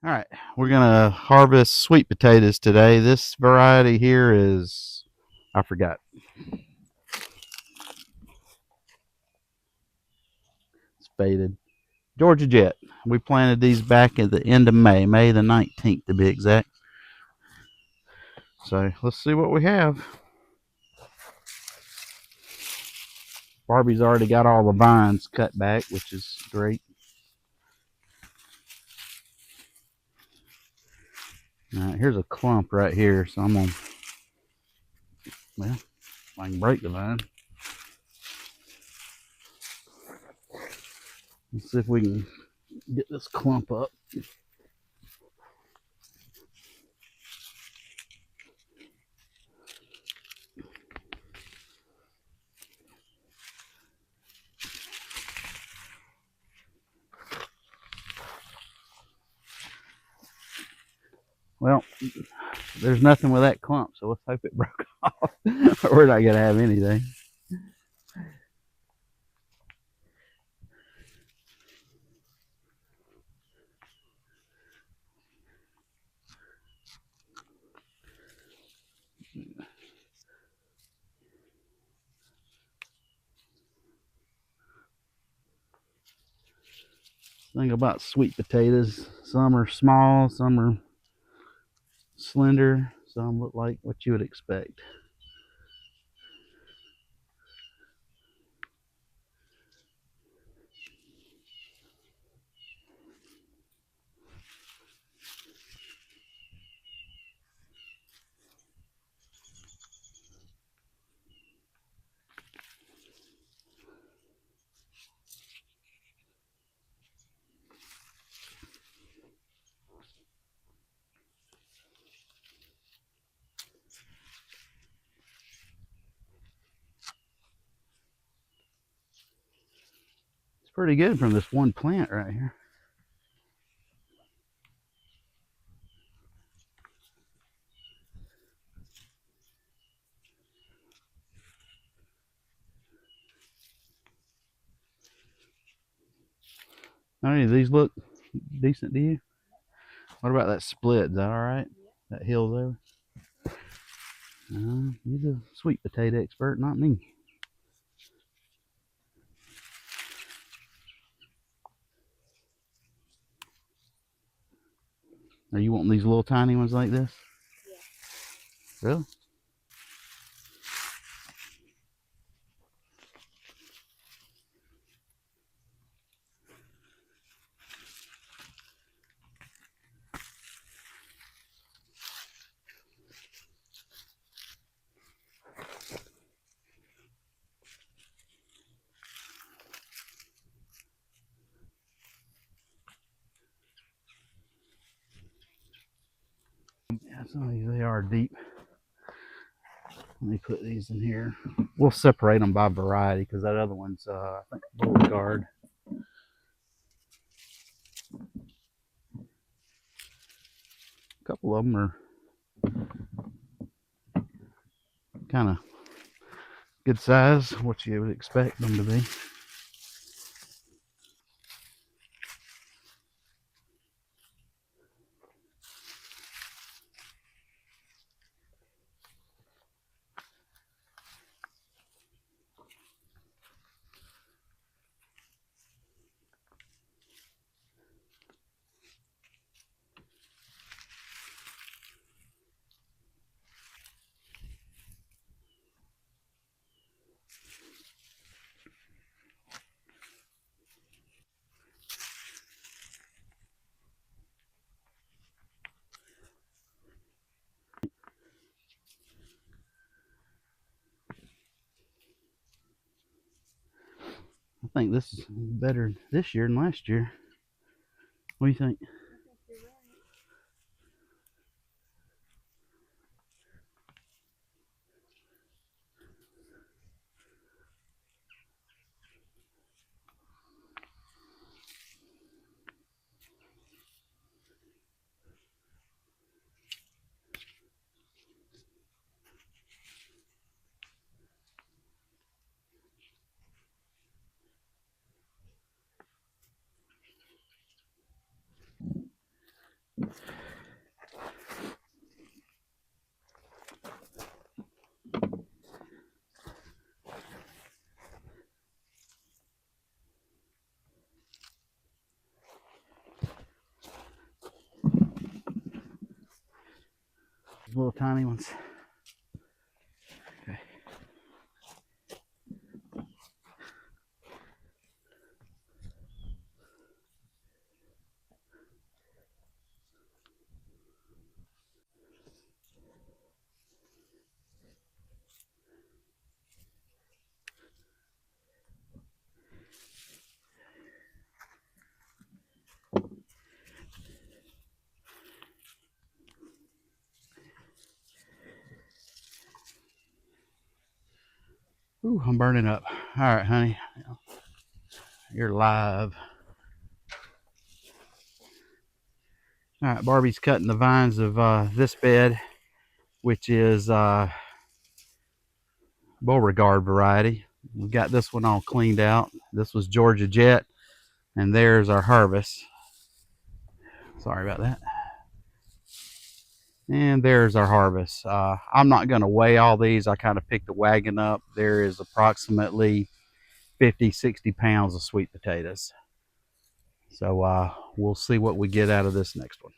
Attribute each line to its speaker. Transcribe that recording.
Speaker 1: All right, we're gonna harvest sweet potatoes today. This variety here is, I forgot, it's faded. Georgia Jet. We planted these back at the end of May, May the 19th to be exact. So let's see what we have. Barbie's already got all the vines cut back, which is great. All right, here's a clump right here, so I'm gonna, well, if I can break the vine. Let's see if we can get this clump up. Well, there's nothing with that clump, so let's hope it broke off. We're not gonna have anything. Thing about sweet potatoes, some are small, some are slender, some look like what you would expect. It's pretty good from this one plant right here. How many of these look decent to you? What about that split? Is that all right? That hill's over. You're the sweet potato expert, not me. Are you wanting these little tiny ones like this? Yeah. Really? Yeah, some of these, they are deep. Let me put these in here. We'll separate them by variety because that other one's, I think, Beauregard. A couple of them are kind of good size, what you would expect them to be. I think this is better this year than last year. What do you think? Little tiny ones. Okay. Ooh, I'm burning up. All right, honey. You're live. All right, Barbie's cutting the vines of this bed, which is Beauregard variety. We got this one all cleaned out. This was Georgia Jet, and there's our harvest. Sorry about that. And there's our harvest. I'm not going to weigh all these. I kind of picked the wagon up. There is approximately 50, 60 pounds of sweet potatoes. So we'll see what we get out of this next one.